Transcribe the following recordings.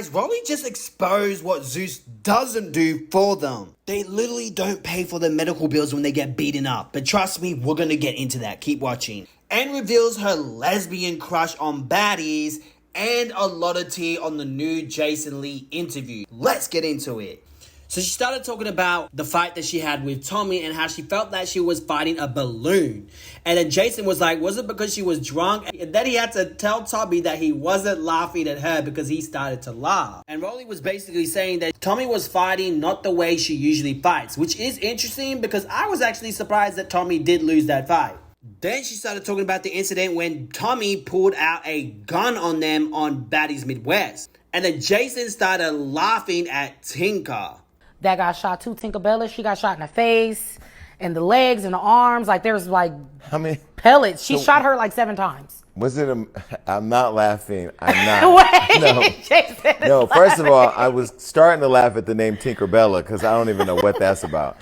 Guys, Rollie just exposed what Zeus doesn't do for them. They literally don't pay for their medical bills when they get beaten up. But trust me, we're gonna get into that. Keep watching. And reveals her lesbian crush on baddies and a lot of tea on the new Jason Lee interview. Let's get into it. So she started talking about the fight that she had with Tommy and how she felt that she was fighting a balloon. And then Jason was like, was it because she was drunk? And then he had to tell Tommy that he wasn't laughing at her because he started to laugh. And Rollie was basically saying that Tommy was fighting not the way she usually fights, which is interesting because I was actually surprised that Tommy did lose that fight. Then she started talking about the incident when Tommy pulled out a gun on them on Baddies Midwest. And then Jason started laughing at Tinka. That got shot too, Tinkabella. She got shot in the face, and the legs, and the arms. Like, there's like how many pellets. She shot her like 7 times. Was it I'm not laughing. I'm not. Wait, no, first of all, I was starting to laugh at the name Tinkabella because I don't even know what that's about.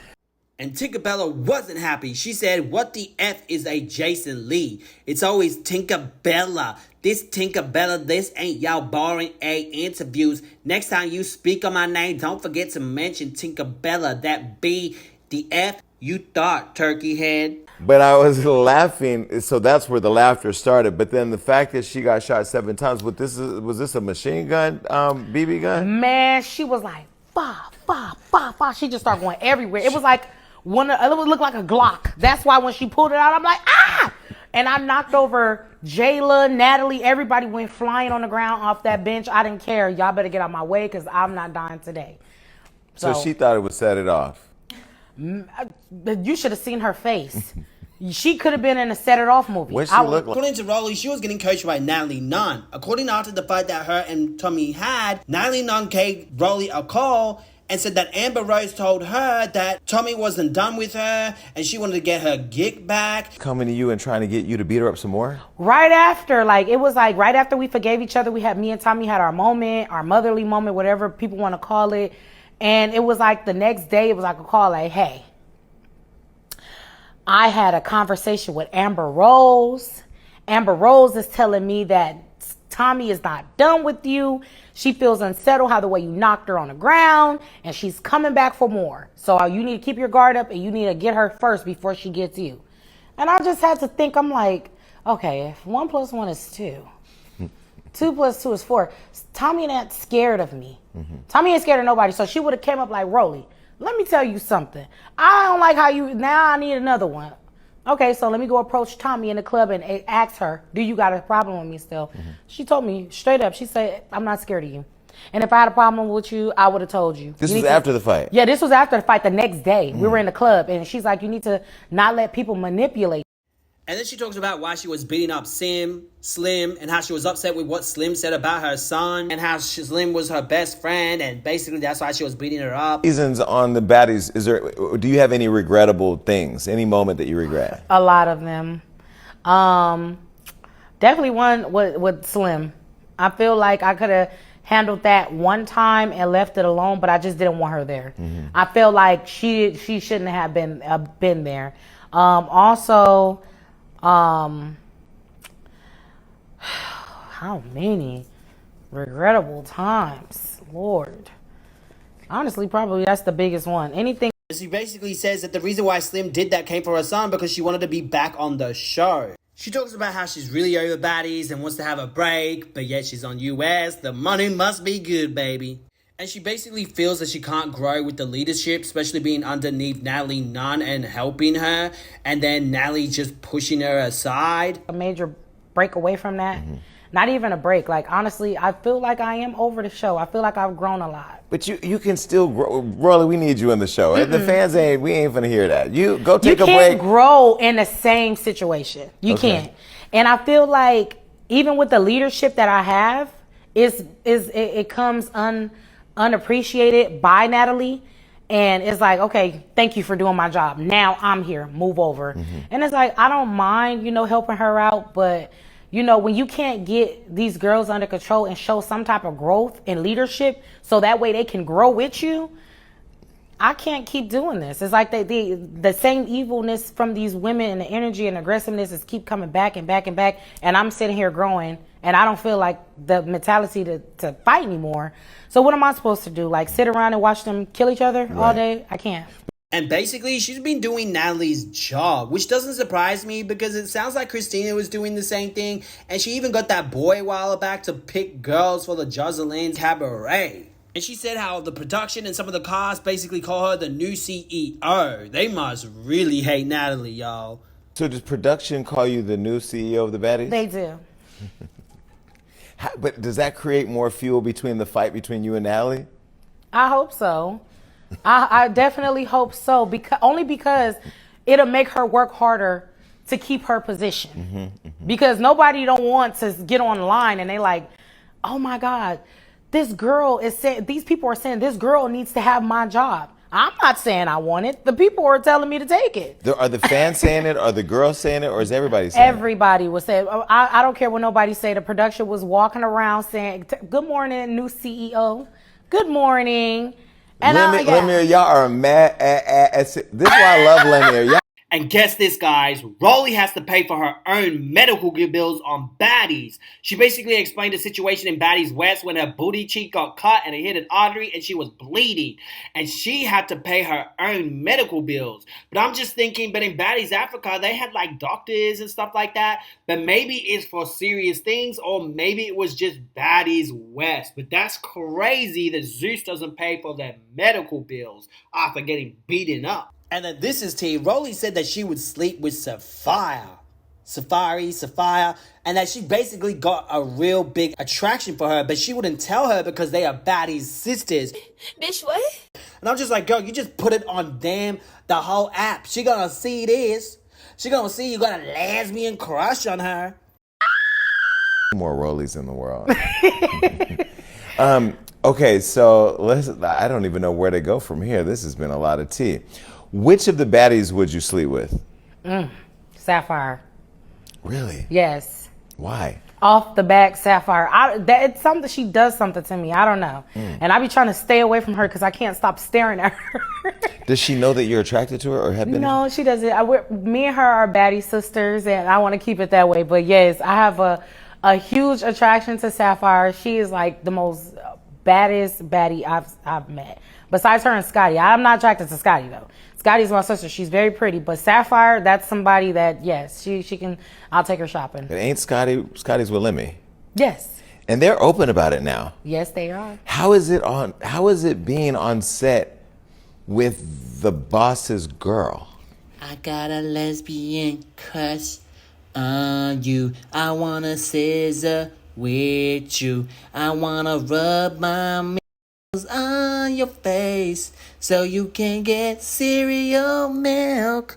And Tinkabella wasn't happy. She said, what the F is a Jason Lee? It's always Tinkabella. This Tinkabella, this ain't y'all boring A interviews. Next time you speak on my name, don't forget to mention Tinkabella. That B, the F, you thought, turkey head. But I was laughing, so that's where the laughter started. But then the fact that she got shot 7 times, was this a machine gun, BB gun? Man, she was like, bah, bah, bah, bah. She just started going everywhere. It was like, it would look like a Glock. That's why when she pulled it out, I'm like, ah! And I knocked over Jayla, Natalie, everybody went flying on the ground off that bench. I didn't care. Y'all better get out my way because I'm not dying today. So she thought it would set it off. You should have seen her face. She could have been in a Set It Off movie. What she look like? According to Rollie, she was getting coached by Natalie Nunn. According to the fight that her and Tommy had, Natalie Nunn gave Rollie a call and said that Amber Rose told her that Tommy wasn't done with her and she wanted to get her gig back. Coming to you and trying to get you to beat her up some more? Right after, right after we forgave each other, me and Tommy had our moment, our motherly moment, whatever people want to call it. And it was like the next day, it was like a call like, hey, I had a conversation with Amber Rose. Amber Rose is telling me that Tommy is not done with you. She feels unsettled how the way you knocked her on the ground, and she's coming back for more. So you need to keep your guard up, and you need to get her first before she gets you. And I just had to think, I'm like, okay, if 1 + 1 is 2, 2 + 2 is 4. Tommy ain't scared of me. Tommy ain't scared of nobody. So she would have came up like, Rollie, let me tell you something. I don't like how now I need another one. Okay, so let me go approach Tommy in the club and ask her, do you got a problem with me still? She told me straight up, she said, I'm not scared of you. And if I had a problem with you, I would have told you. This was after the fight? Yeah, this was after the fight the next day. We were in the club, and she's like, you need to not let people manipulate. And then she talks about why she was beating up Slim, and how she was upset with what Slim said about her son, and how Slim was her best friend, and basically that's why she was beating her up. Seasons on the baddies, do you have any regrettable things, any moment that you regret? A lot of them. Definitely one with Slim. I feel like I could have handled that one time and left it alone, but I just didn't want her there. I feel like she shouldn't have been there. Also, how many regrettable times, Lord? Honestly, probably that's the biggest one. Anything. She basically says that the reason why Slim did that came for her son because she wanted to be back on the show. She talks about how she's really over baddies and wants to have a break, but yet she's on US. The money must be good, baby. And she basically feels that she can't grow with the leadership, especially being underneath Natalie Nunn and helping her, and then Natalie just pushing her aside. A major break away from that. Not even a break. Like, honestly, I feel like I am over the show. I feel like I've grown a lot. But you can still grow. Rollie, we need you in the show. The fans we ain't finna hear that. You go take a break. You can't grow in the same situation. You can't. And I feel like even with the leadership that I have, it comes unappreciated by Natalie, and it's like, okay, thank you for doing my job. Now I'm here, move over. And it's like, I don't mind, helping her out, but when you can't get these girls under control and show some type of growth and leadership so that way they can grow with you, I can't keep doing this. It's like the same evilness from these women and the energy and aggressiveness is keep coming back and back and back, and I'm sitting here growing And I don't feel like the mentality to fight anymore. So what am I supposed to do? Like sit around and watch them kill each other all day? I can't. And basically, she's been doing Natalie's job, which doesn't surprise me because it sounds like Christina was doing the same thing. And she even got that boy a while back to pick girls for the Jocelyn's Cabaret. And she said how the production and some of the cast basically call her the new CEO. They must really hate Natalie, y'all. So does production call you the new CEO of the Baddies? They do. But does that create more fuel between the fight between you and Natalie? I hope so. I definitely hope so. Only because it'll make her work harder to keep her position. Because nobody don't want to get online and they like, oh my God, this girl is saying, these people are saying this girl needs to have my job. I'm not saying I want it. The people are telling me to take it. Are the fans saying it? Are the girls saying it? Or is everybody saying Everybody was saying, I don't care what nobody say. The production was walking around saying, good morning, new CEO. Good morning. And Lemire, y'all are mad this is why I love Lemire. Y'all. And guess this, guys. Rollie has to pay for her own medical bills on Baddies. She basically explained the situation in Baddies West when her booty cheek got cut and it hit an artery and she was bleeding. And she had to pay her own medical bills. But I'm just thinking, but in Baddies Africa, they had like doctors and stuff like that. But maybe it's for serious things or maybe it was just Baddies West. But that's crazy that Zeus doesn't pay for their medical bills after getting beaten up. And then this is T. Rollie said that she would sleep with Sapphire, and that she basically got a real big attraction for her, but she wouldn't tell her because they are Baddies sisters. Bitch, what? And I'm just like, girl, you just put it on the whole app. She gonna see this. She gonna see you got a lesbian crush on her. More Rollies in the world. Okay, so I don't even know where to go from here. This has been a lot of tea. Which of the baddies would you sleep with? Sapphire. Really? Yes. Why? Off the back, Sapphire. It's something, she does something to me. I don't know. And I be trying to stay away from her because I can't stop staring at her. Does she know that you're attracted to her or have been? No, she doesn't. Me and her are baddie sisters and I want to keep it that way. But yes, I have a huge attraction to Sapphire. She is like the most baddest baddie I've met. Besides her and Scotty. I'm not attracted to Scotty though. Scotty's my sister. She's very pretty. But Sapphire, that's somebody that, yes, she can, I'll take her shopping. It ain't Scotty's with Lemmy. Yes. And they're open about it now. Yes, they are. How is it being on set with the boss's girl? I got a lesbian crush on you. I wanna scissor with you. I wanna rub my on your face so you can get cereal milk.